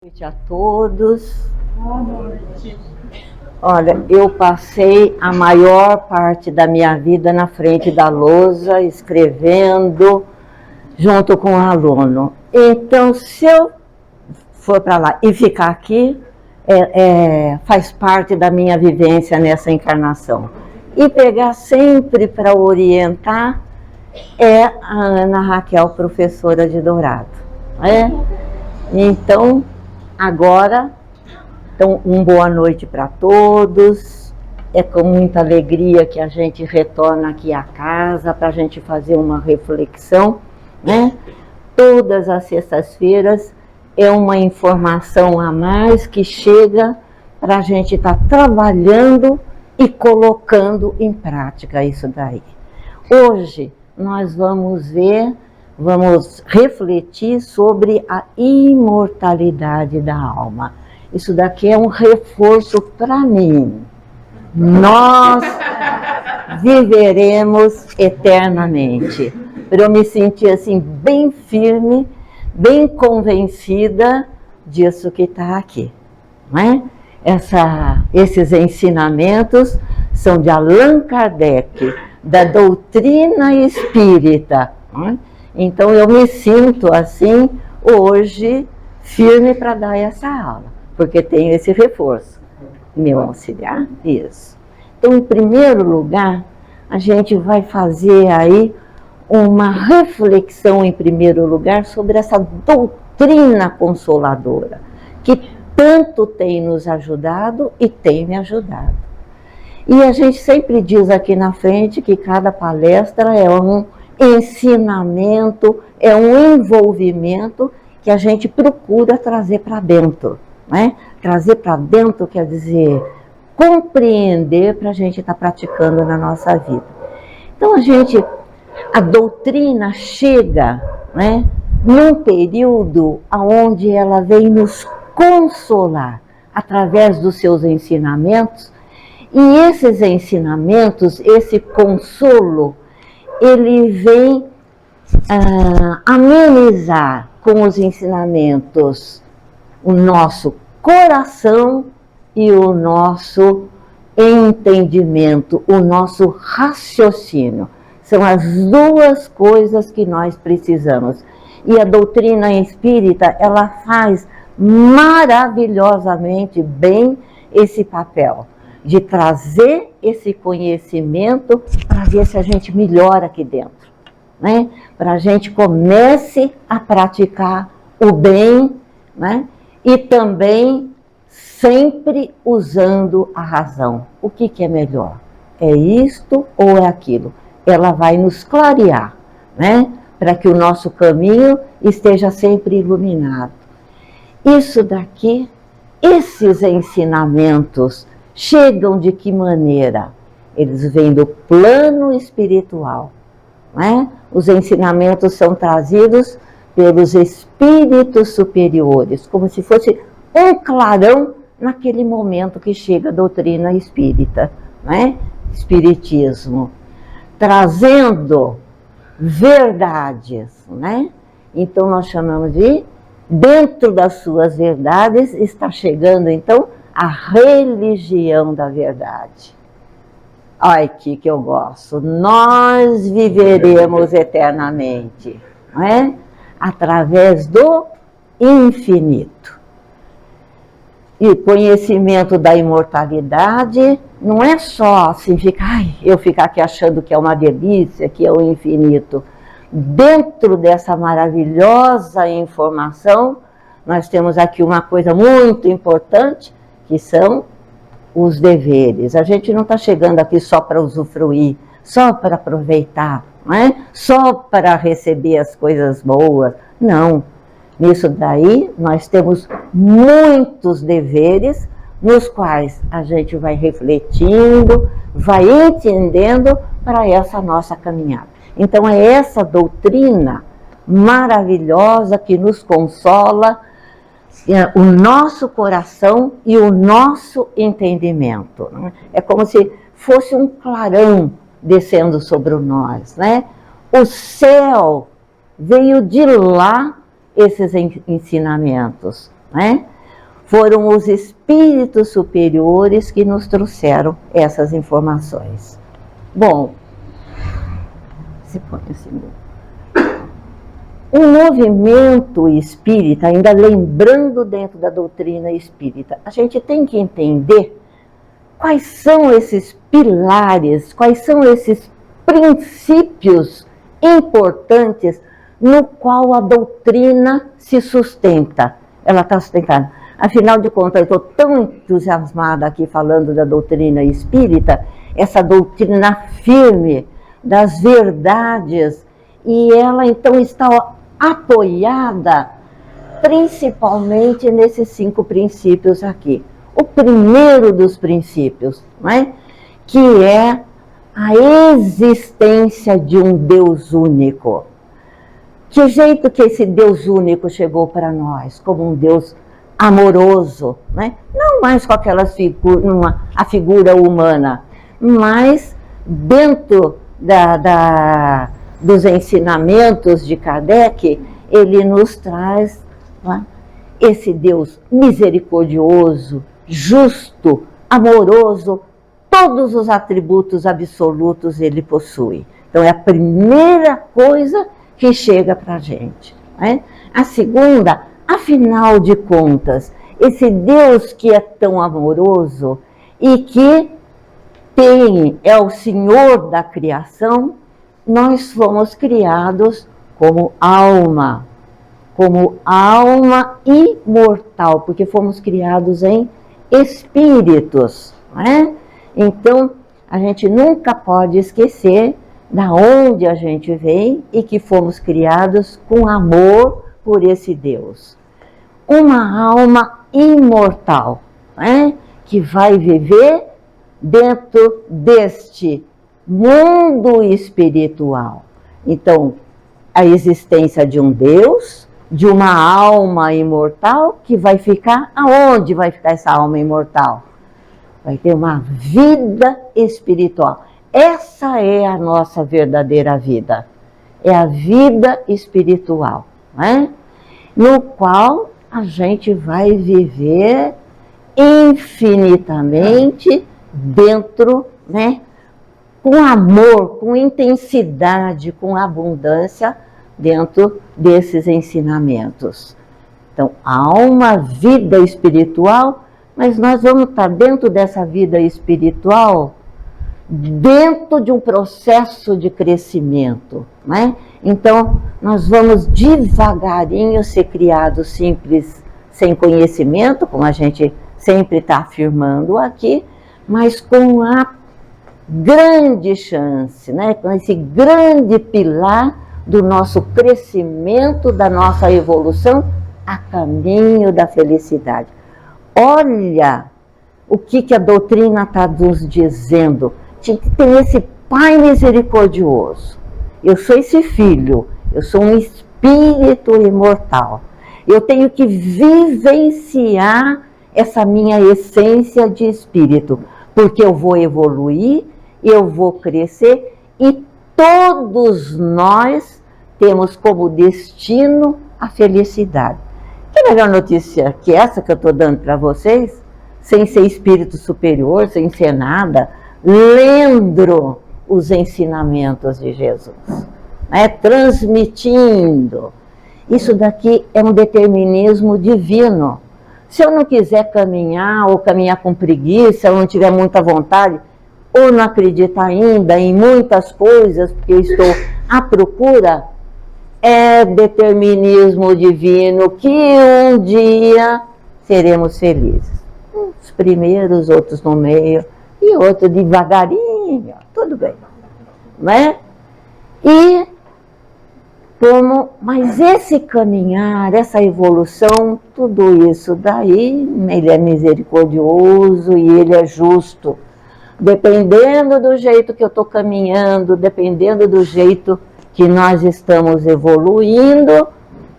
Noite a todos. Boa noite. Olha, eu passei a maior parte da minha vida na frente da lousa, escrevendo junto com o aluno. Então, se eu for para lá e ficar aqui, faz parte da minha vivência nessa encarnação. E pegar sempre para orientar é a Ana Raquel, professora de Dourado. Então, agora, boa noite para todos. É com muita alegria que a gente retorna aqui à casa para a gente fazer uma reflexão, né? Todas as sextas-feiras é uma informação a mais que chega para a gente estar trabalhando e colocando em prática isso daí. Hoje nós vamos refletir sobre a imortalidade da alma. Isso daqui é um reforço para mim. Nós viveremos eternamente. Para eu me sentir assim bem firme, bem convencida disso que está aqui. Não é? Esses ensinamentos são de Allan Kardec, da doutrina espírita. Não é? Então eu me sinto assim hoje firme para dar essa aula, porque tenho esse reforço. Meu auxiliar, isso. Então, em primeiro lugar, a gente vai fazer aí uma reflexão, em primeiro lugar, sobre essa doutrina consoladora, que tanto tem nos ajudado e tem me ajudado. E a gente sempre diz aqui na frente que cada palestra é um ensinamento, é um envolvimento que a gente procura trazer para dentro, né? Trazer para dentro quer dizer compreender para a gente estar praticando na nossa vida. Então a doutrina chega, né, num período onde ela vem nos consolar através dos seus ensinamentos, e esses ensinamentos, esse consolo, ele vem amenizar com os ensinamentos o nosso coração e o nosso entendimento, o nosso raciocínio. São as duas coisas que nós precisamos. E a doutrina espírita, ela faz maravilhosamente bem esse papel de trazer esse conhecimento para ver se a gente melhora aqui dentro, né? Para a gente comece a praticar o bem, né? E também sempre usando a razão. O que é melhor? É isto ou é aquilo? Ela vai nos clarear, né? Para que o nosso caminho esteja sempre iluminado. Isso daqui, esses ensinamentos chegam de que maneira? Eles vêm do plano espiritual, né? Os ensinamentos são trazidos pelos espíritos superiores, como se fosse um clarão naquele momento que chega a doutrina espírita, né? Espiritismo, trazendo verdades, né? Então nós chamamos de, dentro das suas verdades, está chegando então a religião da verdade. Ai, que eu gosto. Nós viveremos eternamente, não é? Através do infinito. E o conhecimento da imortalidade não é só assim, eu ficar aqui achando que é uma delícia, que é o infinito. Dentro dessa maravilhosa informação, nós temos aqui uma coisa muito importante, que são os deveres. A gente não está chegando aqui só para usufruir, só para aproveitar, não é? Só para receber as coisas boas. Não. Nisso daí, nós temos muitos deveres, nos quais a gente vai refletindo, vai entendendo para essa nossa caminhada. Então, é essa doutrina maravilhosa que nos consola o nosso coração e o nosso entendimento. É como se fosse um clarão descendo sobre nós, né? O céu veio de lá, esses ensinamentos, né? Foram os espíritos superiores que nos trouxeram essas informações. Bom, se põe assim. O movimento espírita, ainda lembrando dentro da doutrina espírita, a gente tem que entender quais são esses pilares, quais são esses princípios importantes no qual a doutrina se sustenta. Ela está sustentada. Afinal de contas, eu estou tão entusiasmada aqui falando da doutrina espírita, essa doutrina firme das verdades, e ela então está apoiada principalmente nesses 5 princípios aqui. O primeiro dos princípios, não é? Que é a existência de um Deus único. Que jeito que esse Deus único chegou para nós? Como um Deus amoroso, né? Não mais com aquelas a figura humana, mas dentro dos ensinamentos de Kardec, ele nos traz, né, esse Deus misericordioso, justo, amoroso, todos os atributos absolutos ele possui. Então é a primeira coisa que chega para a gente, né? A segunda, afinal de contas, esse Deus que é tão amoroso e que é o Senhor da criação, nós fomos criados como alma imortal, porque fomos criados em espíritos, não é? Então, a gente nunca pode esquecer da onde a gente vem e que fomos criados com amor por esse Deus. Uma alma imortal, né, que vai viver dentro deste mundo espiritual. Então, a existência de um Deus, de uma alma imortal, que vai ficar, aonde vai ficar essa alma imortal? Vai ter uma vida espiritual. Essa é a nossa verdadeira vida. É a vida espiritual, né? No qual a gente vai viver infinitamente dentro, né? Com amor, com intensidade, com abundância dentro desses ensinamentos. Então, há uma vida espiritual, mas nós vamos estar dentro dessa vida espiritual, dentro de um processo de crescimento, né? Então, nós vamos devagarinho ser criados simples, sem conhecimento, como a gente sempre está afirmando aqui, mas com a grande chance, né? Com esse grande pilar do nosso crescimento, da nossa evolução a caminho da felicidade. Olha o que a doutrina está nos dizendo. Tem esse Pai misericordioso. Eu sou esse filho, eu sou um espírito imortal. Eu tenho que vivenciar essa minha essência de espírito, porque eu vou evoluir, eu vou crescer e todos nós temos como destino a felicidade. Que melhor notícia que essa que eu estou dando para vocês, sem ser espírito superior, sem ser nada, lendo os ensinamentos de Jesus, né? Transmitindo. Isso daqui é um determinismo divino. Se eu não quiser caminhar, ou caminhar com preguiça, ou não tiver muita vontade, ou não acredito ainda em muitas coisas, porque eu estou à procura, é determinismo divino que um dia seremos felizes. Uns primeiros, outros no meio, e outros devagarinho, tudo bem, né? Mas esse caminhar, essa evolução, tudo isso daí, ele é misericordioso e ele é justo. Dependendo do jeito que eu estou caminhando, dependendo do jeito que nós estamos evoluindo,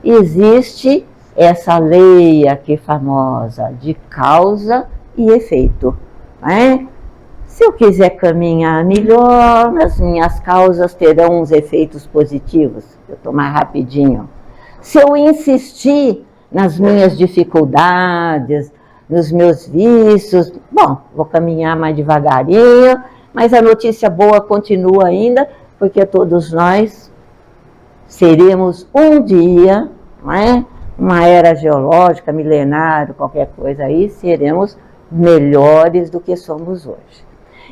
existe essa lei aqui famosa de causa e efeito, né? Se eu quiser caminhar melhor, as minhas causas terão uns efeitos positivos. Eu estou mais rapidinho. Se eu insistir nas minhas dificuldades, nos meus vícios. Bom, vou caminhar mais devagarinho, mas a notícia boa continua ainda, porque todos nós seremos um dia, não é? Uma era geológica, milenário, qualquer coisa aí, seremos melhores do que somos hoje.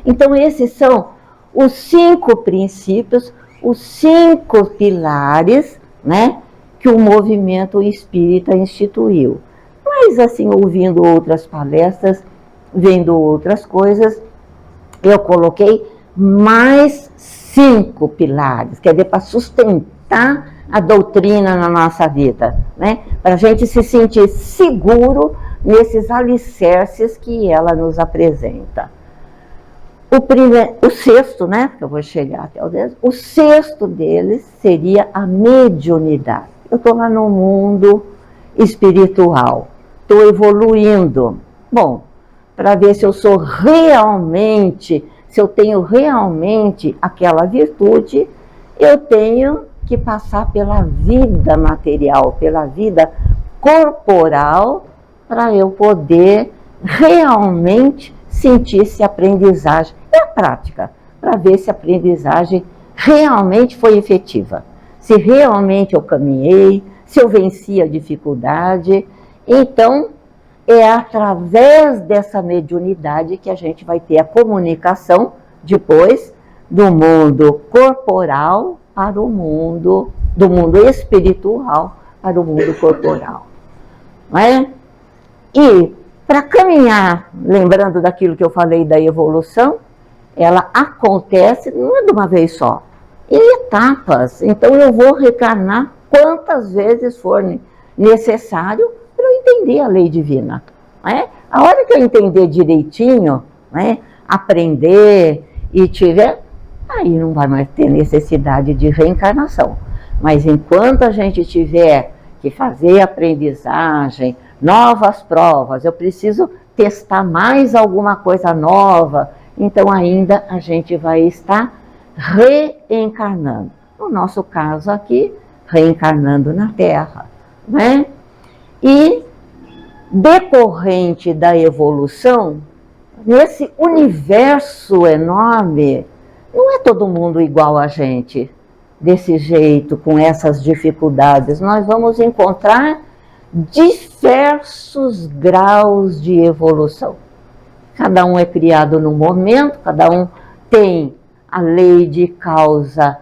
Então, esses são os 5 princípios, os 5 pilares, né, que o movimento espírita instituiu. Mas, assim, ouvindo outras palestras, vendo outras coisas, eu coloquei mais 5 pilares, quer dizer, para sustentar a doutrina na nossa vida, né? Para a gente se sentir seguro nesses alicerces que ela nos apresenta. O sexto, né? Que eu vou chegar até o 10. O sexto deles seria a mediunidade. Eu estou lá no mundo espiritual, estou evoluindo. Bom, para ver se eu sou realmente, se eu tenho realmente aquela virtude, eu tenho que passar pela vida material, pela vida corporal, para eu poder realmente sentir se a aprendizagem é a prática, para ver se a aprendizagem realmente foi efetiva, se realmente eu caminhei, se eu venci a dificuldade. Então, é através dessa mediunidade que a gente vai ter a comunicação depois do mundo corporal para o mundo, do mundo espiritual para o mundo corporal. Não é? E para caminhar, lembrando daquilo que eu falei da evolução, ela acontece não é de uma vez só, em etapas. Então eu vou reencarnar quantas vezes for necessário para eu entender a lei divina. Não é? A hora que eu entender direitinho, não é? Aprender e tiver, aí não vai mais ter necessidade de reencarnação. Mas enquanto a gente tiver que fazer aprendizagem, novas provas, eu preciso testar mais alguma coisa nova, então ainda a gente vai estar reencarnando. No nosso caso aqui, reencarnando na Terra, né? E decorrente da evolução, nesse universo enorme, não é todo mundo igual a gente, desse jeito, com essas dificuldades. Nós vamos encontrar diversos graus de evolução. Cada um é criado num momento, cada um tem a lei de causa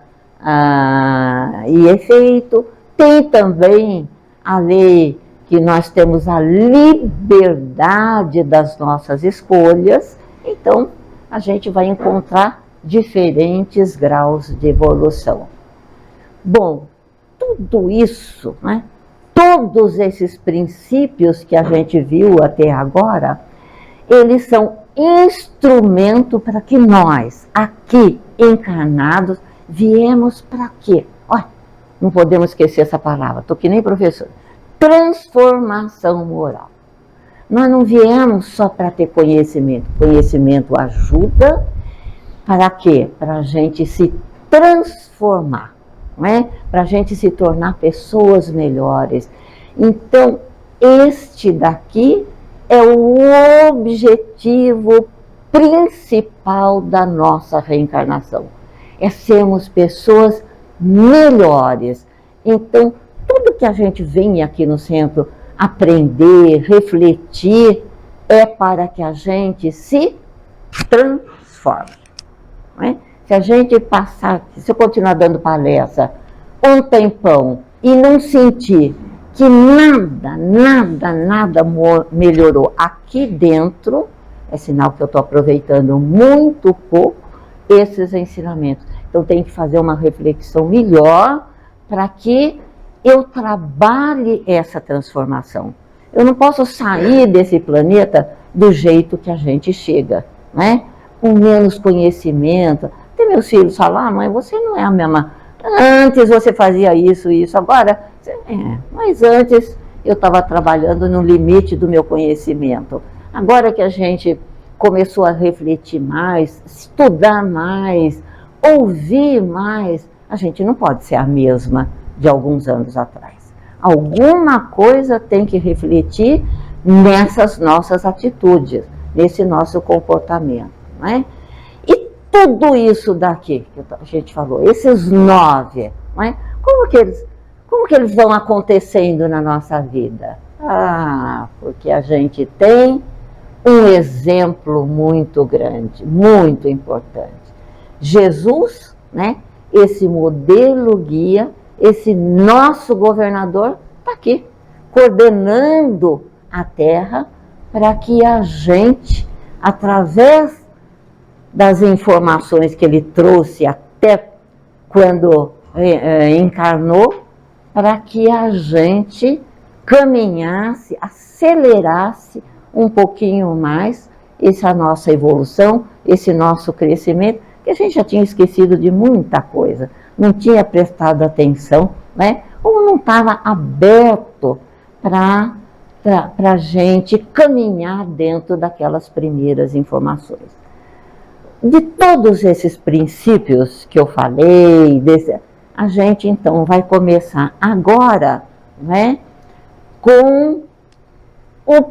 e efeito, tem também a lei que nós temos a liberdade das nossas escolhas. Então, a gente vai encontrar diferentes graus de evolução. Bom, tudo isso, né? Todos esses princípios que a gente viu até agora, eles são instrumento para que nós, aqui encarnados, viemos para quê? Olha, não podemos esquecer essa palavra, estou que nem professor. Transformação moral. Nós não viemos só para ter conhecimento. Conhecimento ajuda para quê? Para a gente se transformar, não é? Para a gente se tornar pessoas melhores. Então, este daqui é o objetivo principal da nossa reencarnação. É sermos pessoas melhores. Então, tudo que a gente vem aqui no centro aprender, refletir, é para que a gente se transforme. Não é? Se a gente passar, se eu continuar dando palestra um tempão e não sentir que nada melhorou aqui dentro, é sinal que eu estou aproveitando muito pouco esses ensinamentos. Então tem que fazer uma reflexão melhor para que eu trabalhe essa transformação. Eu não posso sair desse planeta do jeito que a gente chega, né? Com menos conhecimento. Tem meus filhos falam, mãe, você não é a mesma. Antes você fazia isso, agora... mas antes eu estava trabalhando no limite do meu conhecimento. Agora que a gente começou a refletir mais, estudar mais, ouvir mais, a gente não pode ser a mesma de alguns anos atrás. Alguma coisa tem que refletir nessas nossas atitudes, nesse nosso comportamento, não é? E tudo isso daqui que a gente falou, esses 9, não é? Como que eles vão acontecendo na nossa vida? Porque a gente tem um exemplo muito grande, muito importante. Jesus, né? Esse modelo guia, esse nosso governador está aqui, coordenando a terra para que a gente, através das informações que ele trouxe até quando encarnou, para que a gente caminhasse, acelerasse um pouquinho mais essa nossa evolução, esse nosso crescimento, que a gente já tinha esquecido de muita coisa, não tinha prestado atenção, né? Ou não estava aberto para a gente caminhar dentro daquelas primeiras informações. De todos esses princípios que eu falei, a gente então vai começar agora, né, com a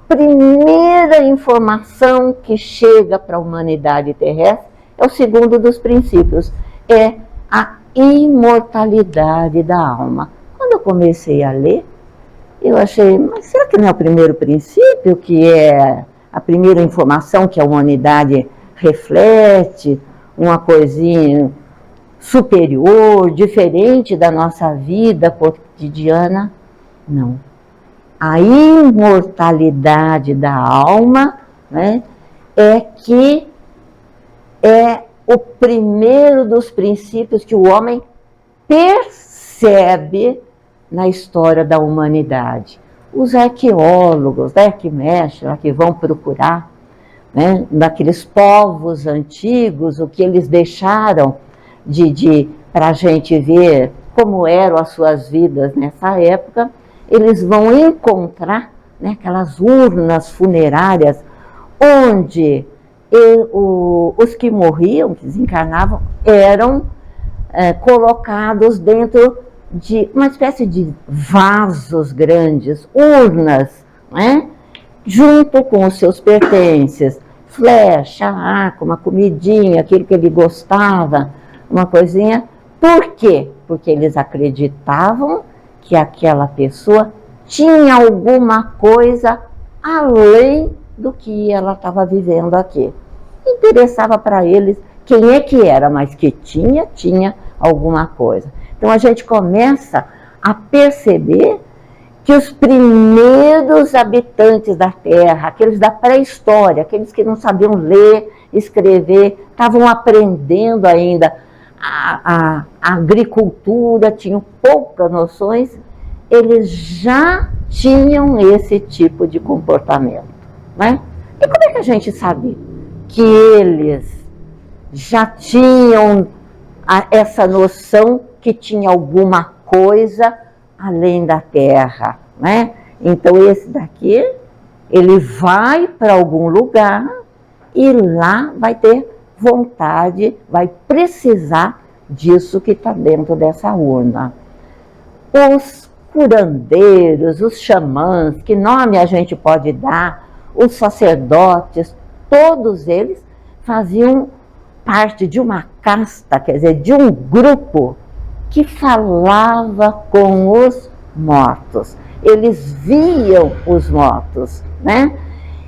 primeira informação que chega para a humanidade terrestre, é o segundo dos princípios, é a imortalidade da alma. Quando eu comecei a ler, eu achei, mas será que não é o primeiro princípio, que é a primeira informação que a humanidade reflete, uma coisinha superior, diferente da nossa vida cotidiana? Não. A imortalidade da alma, né, é o primeiro dos princípios que o homem percebe na história da humanidade. Os arqueólogos, né, que mexem, que vão procurar, né, daqueles povos antigos, o que eles deixaram para a gente ver como eram as suas vidas nessa época, eles vão encontrar, né, aquelas urnas funerárias onde os que morriam, que desencarnavam, eram colocados dentro de uma espécie de vasos grandes, urnas, né, junto com os seus pertences, flecha, arco, uma comidinha, aquilo que ele gostava, uma coisinha. Por quê? Porque eles acreditavam que aquela pessoa tinha alguma coisa além do que ela estava vivendo aqui. Interessava para eles quem é que era, mas que tinha alguma coisa. Então a gente começa a perceber que os primeiros habitantes da Terra, aqueles da pré-história, aqueles que não sabiam ler, escrever, estavam aprendendo ainda a agricultura, tinham poucas noções, eles já tinham esse tipo de comportamento, né? E como é que a gente sabe que eles já tinham essa noção que tinha alguma coisa além da terra, né? Então esse daqui, ele vai para algum lugar e lá vai ter vontade, vai precisar disso que está dentro dessa urna. Os curandeiros, os xamãs, que nome a gente pode dar, os sacerdotes, todos eles faziam parte de uma casta, quer dizer, de um grupo que falava com os mortos. Eles viam os mortos, né?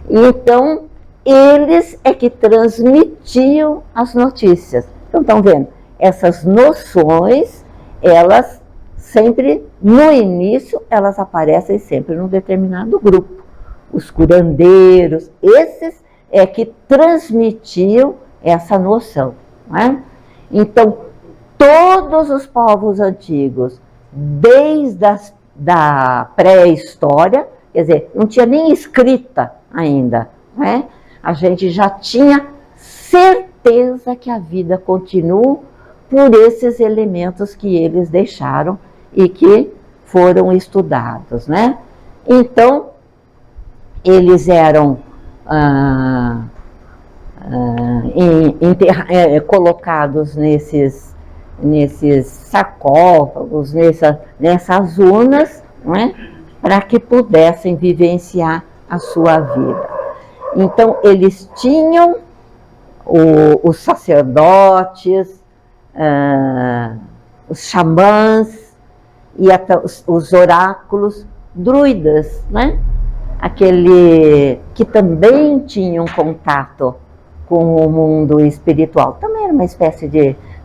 Então, eles é que transmitiam as notícias. Então, estão vendo? Essas noções, elas sempre, no início, elas aparecem sempre num determinado grupo. Os curandeiros, esses é que transmitiam essa noção, não é? Então, todos os povos antigos, desde da pré-história, quer dizer, não tinha nem escrita ainda, né? A gente já tinha certeza que a vida continua por esses elementos que eles deixaram e que foram estudados, né? Então, eles eram colocados nesses sarcófagos, nessas urnas, né? para que pudessem vivenciar a sua vida. Então, eles tinham os sacerdotes, os xamãs e até os oráculos, druidas, né? Aquele que também tinham contato com o mundo espiritual. Também era uma espécie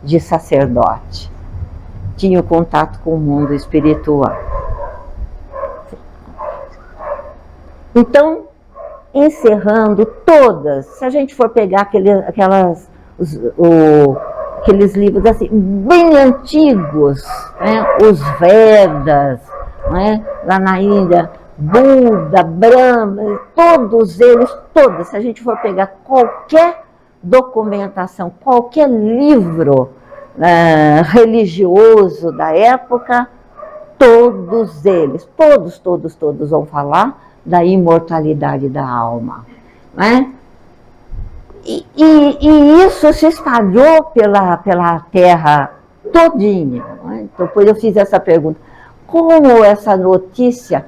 de sacerdote. Tinha contato com o mundo espiritual. Então, encerrando todas, se a gente for pegar aqueles livros assim, bem antigos, né? Os Vedas, né? Lá na Índia, Buda, Brahma, todos eles, se a gente for pegar qualquer documentação, qualquer livro religioso da época, todos eles, todos vão falar da imortalidade da alma, né? E isso se espalhou pela terra todinha, né? Então, depois eu fiz essa pergunta, como essa notícia,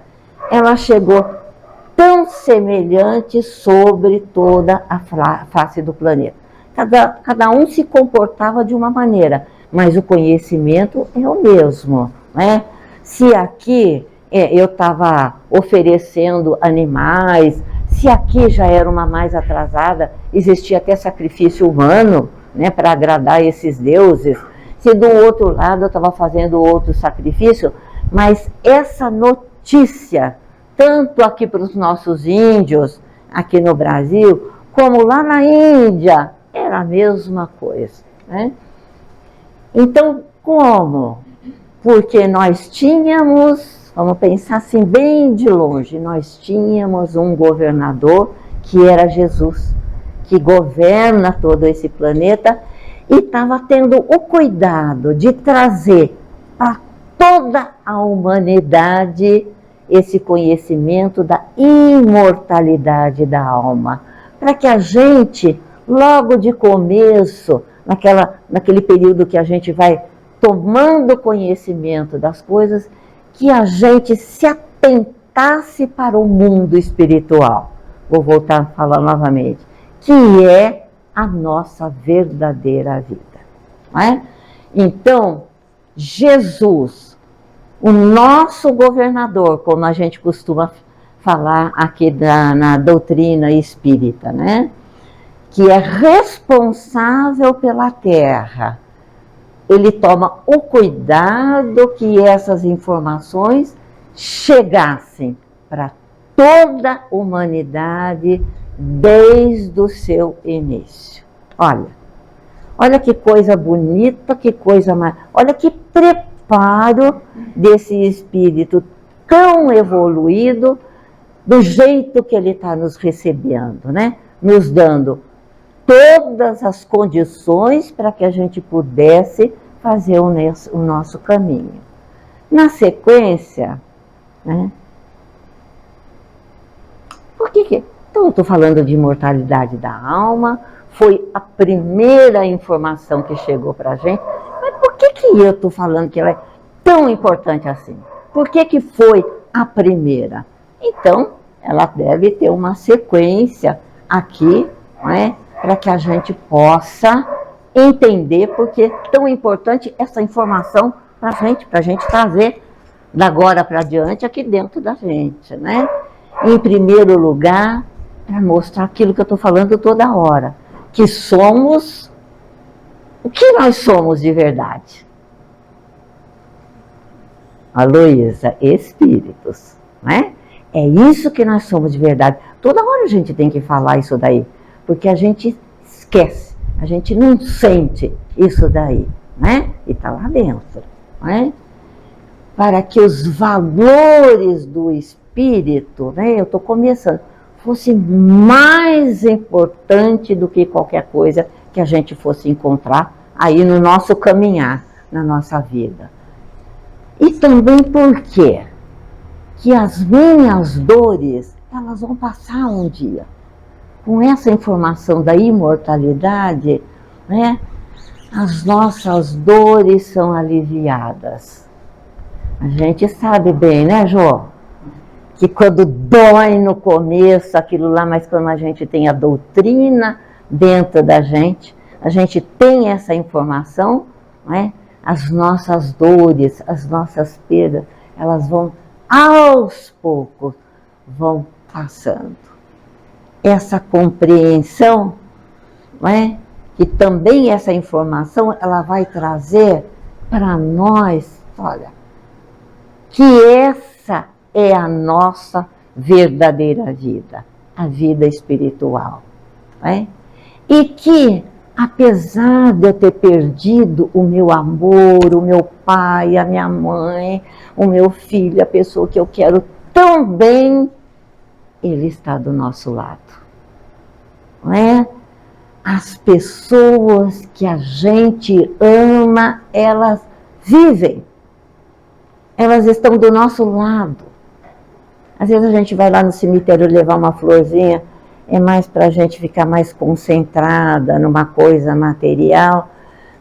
ela chegou tão semelhante sobre toda a face do planeta. Cada um se comportava de uma maneira, mas o conhecimento é o mesmo, né? Se aqui eu estava oferecendo animais, se aqui já era uma mais atrasada, existia até sacrifício humano, né, para agradar esses deuses, se do outro lado eu estava fazendo outro sacrifício, mas essa notícia, tanto aqui para os nossos índios, aqui no Brasil, como lá na Índia, era a mesma coisa, né? Então, como? Porque nós tínhamos, vamos pensar assim bem de longe, nós tínhamos um governador que era Jesus, que governa todo esse planeta e estava tendo o cuidado de trazer para toda a humanidade esse conhecimento da imortalidade da alma, para que a gente, logo de começo, naquele período que a gente vai tomando conhecimento das coisas, que a gente se atentasse para o mundo espiritual. Vou voltar a falar novamente, que é a nossa verdadeira vida, não é? Então, Jesus, o nosso governador, como a gente costuma falar aqui na doutrina espírita, né? Que é responsável pela terra, ele toma o cuidado que essas informações chegassem para toda a humanidade desde o seu início. Olha que coisa bonita, que coisa mais... Olha que preparo desse espírito tão evoluído, do jeito que ele está nos recebendo, né? Nos dando todas as condições para que a gente pudesse fazer o nosso caminho. Na sequência, né? Então eu estou falando de imortalidade da alma, foi a primeira informação que chegou para a gente, mas por que eu estou falando que ela é tão importante assim? Por que foi a primeira? Então, ela deve ter uma sequência aqui, não é? Para que a gente possa entender porque é tão importante essa informação para a gente trazer da agora para diante aqui dentro da gente, né? Em primeiro lugar, para mostrar aquilo que eu estou falando toda hora, que somos o que nós somos de verdade. Aloísa, espíritos, né? É isso que nós somos de verdade. Toda hora a gente tem que falar isso daí, porque a gente esquece, a gente não sente isso daí, né? E está lá dentro, né? Para que os valores do espírito, né? Eu estou começando, fosse mais importante do que qualquer coisa que a gente fosse encontrar aí no nosso caminhar, na nossa vida. E também porque que as minhas dores, elas vão passar um dia. Com essa informação da imortalidade, né, as nossas dores são aliviadas. A gente sabe bem, né, Jô? que quando dói no começo, aquilo lá, mas quando a gente tem a doutrina dentro da gente, a gente tem essa informação, não é? As nossas dores, as nossas perdas, elas vão aos poucos, vão passando. Essa compreensão, não é? Que também essa informação, ela vai trazer para nós, olha, que essa é a nossa verdadeira vida, a vida espiritual, não é? E que, apesar de eu ter perdido o meu amor, o meu pai, a minha mãe, o meu filho, a pessoa que eu quero tão bem, ele está do nosso lado, não é? As pessoas que a gente ama, elas vivem, elas estão do nosso lado. Às vezes a gente vai lá no cemitério levar uma florzinha, é mais para a gente ficar mais concentrada numa coisa material,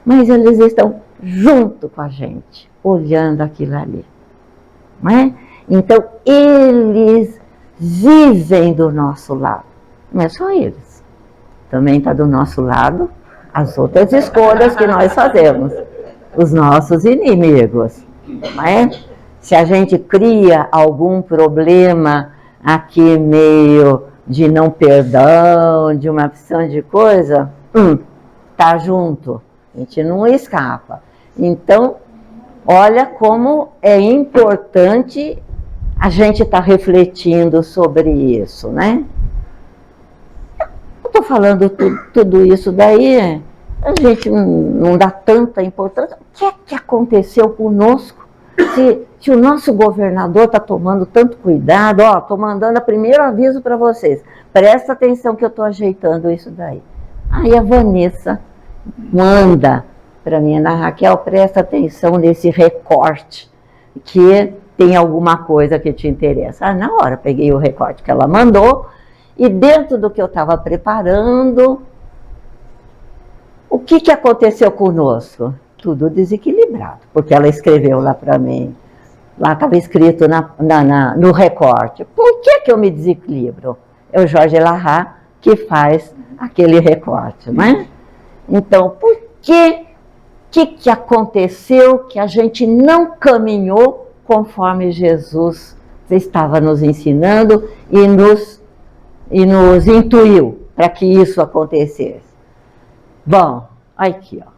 mas eles estão junto com a gente, olhando aquilo ali, não é? Então, eles vivem do nosso lado, não é só eles. Também está do nosso lado as outras escolhas que nós fazemos, os nossos inimigos, não é? Se a gente cria algum problema aqui meio de não perdão, de uma opção de coisa, tá junto, a gente não escapa. Então, olha como é importante a gente estar refletindo sobre isso, né? Estou falando tudo isso daí, a gente não dá tanta importância. O que é que aconteceu conosco? Se o nosso governador está tomando tanto cuidado, ó, estou mandando o primeiro aviso para vocês, presta atenção que eu estou ajeitando isso daí. Aí a Vanessa manda para mim, Ana Raquel, presta atenção nesse recorte, que tem alguma coisa que te interessa. Na hora, peguei o recorte que ela mandou, e dentro do que eu estava preparando, o que aconteceu conosco? Tudo desequilibrado, porque ela escreveu lá para mim, lá estava escrito no recorte. Por que eu me desequilibro? É o Jorge Larrat que faz aquele recorte, não é? Então, por que aconteceu que a gente não caminhou conforme Jesus estava nos ensinando e nos intuiu para que isso acontecesse? Bom, aqui, ó.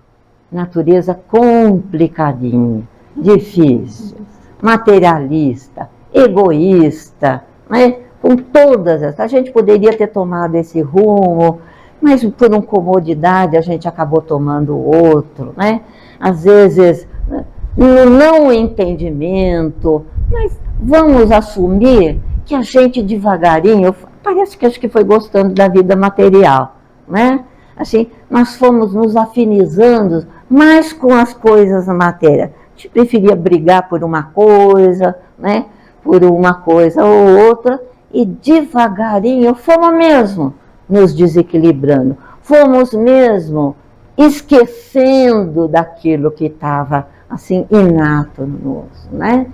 Natureza complicadinha, difícil, materialista, egoísta, né? Com todas essas. A gente poderia ter tomado esse rumo, mas por uma comodidade a gente acabou tomando outro, né? Às vezes, no não entendimento, mas vamos assumir que a gente devagarinho, parece que acho que foi gostando da vida material, né? Assim, nós fomos nos afinizando mais com as coisas da matéria. A gente preferia brigar por uma coisa, né? Por uma coisa ou outra, e devagarinho fomos mesmo nos desequilibrando, fomos mesmo esquecendo daquilo que estava assim inato no nosso, né?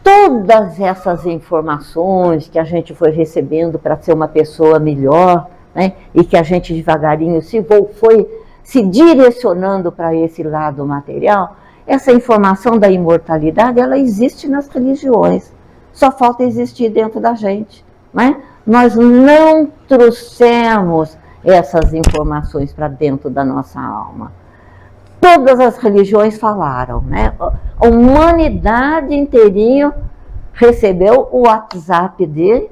Todas essas informações que a gente foi recebendo para ser uma pessoa melhor, né? E que a gente devagarinho foi se direcionando para esse lado material, essa informação da imortalidade, ela existe nas religiões, só falta existir dentro da gente, né? Nós não trouxemos essas informações para dentro da nossa alma. Todas as religiões falaram, né? A humanidade inteirinho recebeu o WhatsApp de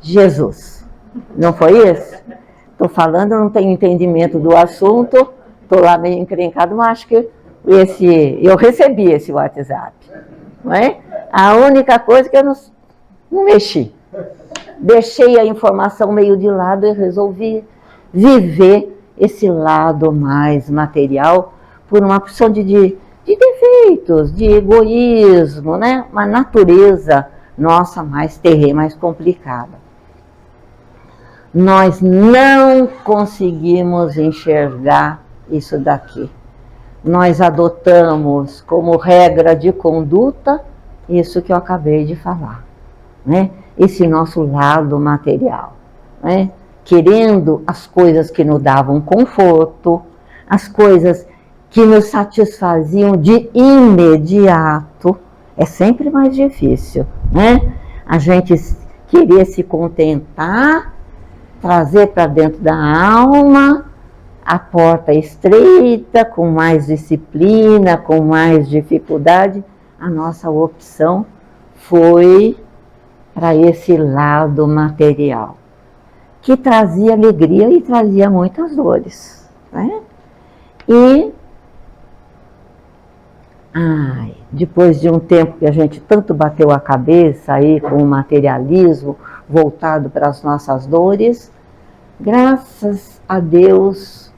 Jesus. Não foi isso? Estou falando, não tenho entendimento do assunto, estou lá meio encrencado, mas acho que eu recebi esse WhatsApp. Não é? A única coisa que eu não mexi. Deixei a informação meio de lado e resolvi viver esse lado mais material por uma opção de defeitos, de egoísmo, né? Uma natureza nossa mais terrena, mais complicada. Nós não conseguimos enxergar isso daqui. Nós adotamos como regra de conduta isso que eu acabei de falar. né? Esse nosso lado material, né? Querendo as coisas que nos davam conforto, as coisas que nos satisfaziam de imediato. É sempre mais difícil, né? A gente querer se contentar, trazer para dentro da alma a porta estreita, com mais disciplina, com mais dificuldade. A nossa opção foi para esse lado material, que trazia alegria e trazia muitas dores, né? E depois de um tempo que a gente tanto bateu a cabeça aí com o materialismo voltado para as nossas dores, graças a Deus,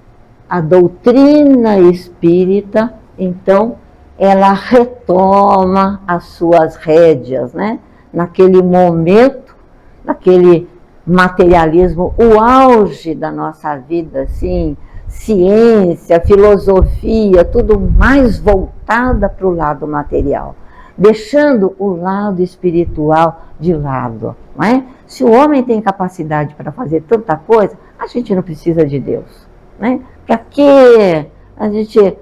a doutrina espírita, então, ela retoma as suas rédeas, né? Naquele momento, naquele materialismo, o auge da nossa vida, assim, ciência, filosofia, tudo mais voltada para o lado material, deixando o lado espiritual de lado, não é? Se o homem tem capacidade para fazer tanta coisa, a gente não precisa de Deus, né? Para que a gente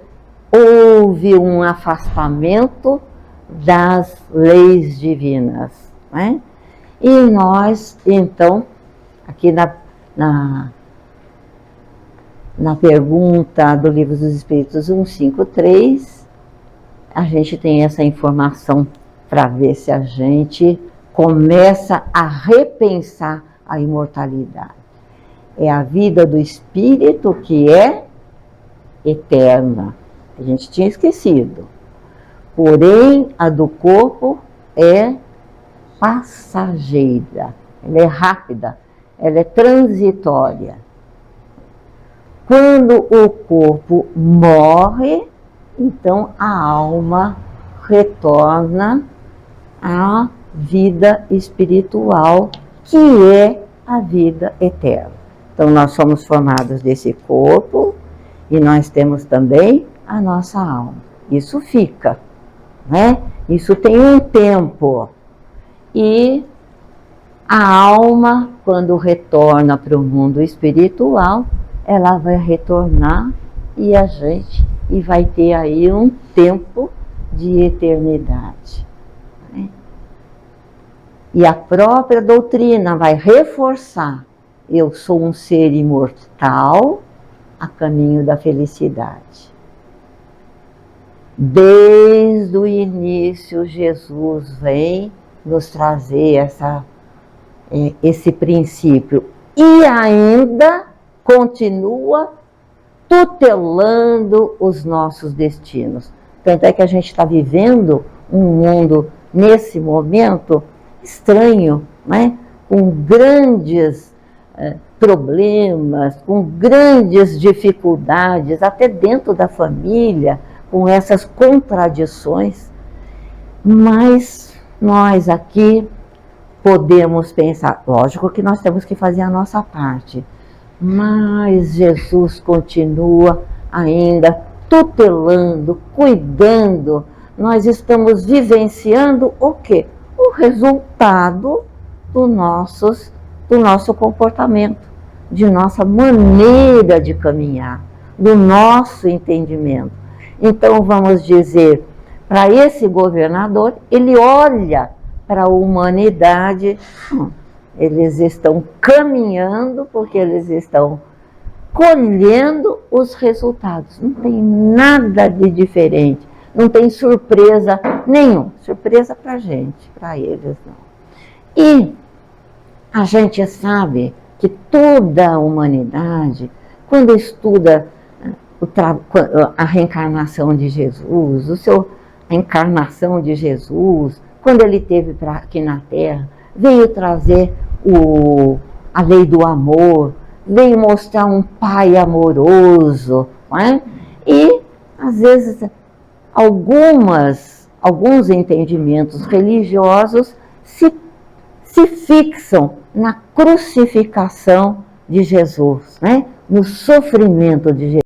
houve um afastamento das leis divinas, né? E nós, então, aqui na pergunta do Livro dos Espíritos 153, a gente tem essa informação para ver se a gente começa a repensar a imortalidade. É a vida do espírito que é eterna. A gente tinha esquecido. Porém, a do corpo é passageira. Ela é rápida, ela é transitória. Quando o corpo morre, então a alma retorna à vida espiritual, que é a vida eterna. Então nós somos formados desse corpo e nós temos também a nossa alma. Isso fica, né? Isso tem um tempo. E a alma, quando retorna para o mundo espiritual, ela vai retornar e vai ter aí um tempo de eternidade, né? E a própria doutrina vai reforçar: eu sou um ser imortal a caminho da felicidade. Desde o início, Jesus vem nos trazer esse princípio e ainda continua tutelando os nossos destinos. Tanto é que a gente está vivendo um mundo, nesse momento, estranho, né? Com grandes problemas, com grandes dificuldades, até dentro da família, com essas contradições. Mas nós aqui podemos pensar, lógico que nós temos que fazer a nossa parte, mas Jesus continua ainda tutelando, cuidando. Nós estamos vivenciando o quê? O resultado do nosso comportamento, de nossa maneira de caminhar, do nosso entendimento. Então vamos dizer, para esse governador, ele olha para a humanidade, eles estão caminhando porque eles estão colhendo os resultados. Não tem nada de diferente, não tem surpresa nenhuma. Surpresa para a gente, para eles não. E a gente sabe que toda a humanidade, quando estuda a reencarnação de Jesus, a encarnação de Jesus, quando ele esteve aqui na Terra, veio trazer a lei do amor, veio mostrar um pai amoroso, não é? E, às vezes, alguns entendimentos religiosos se fixam na crucificação de Jesus, né? No sofrimento de Jesus.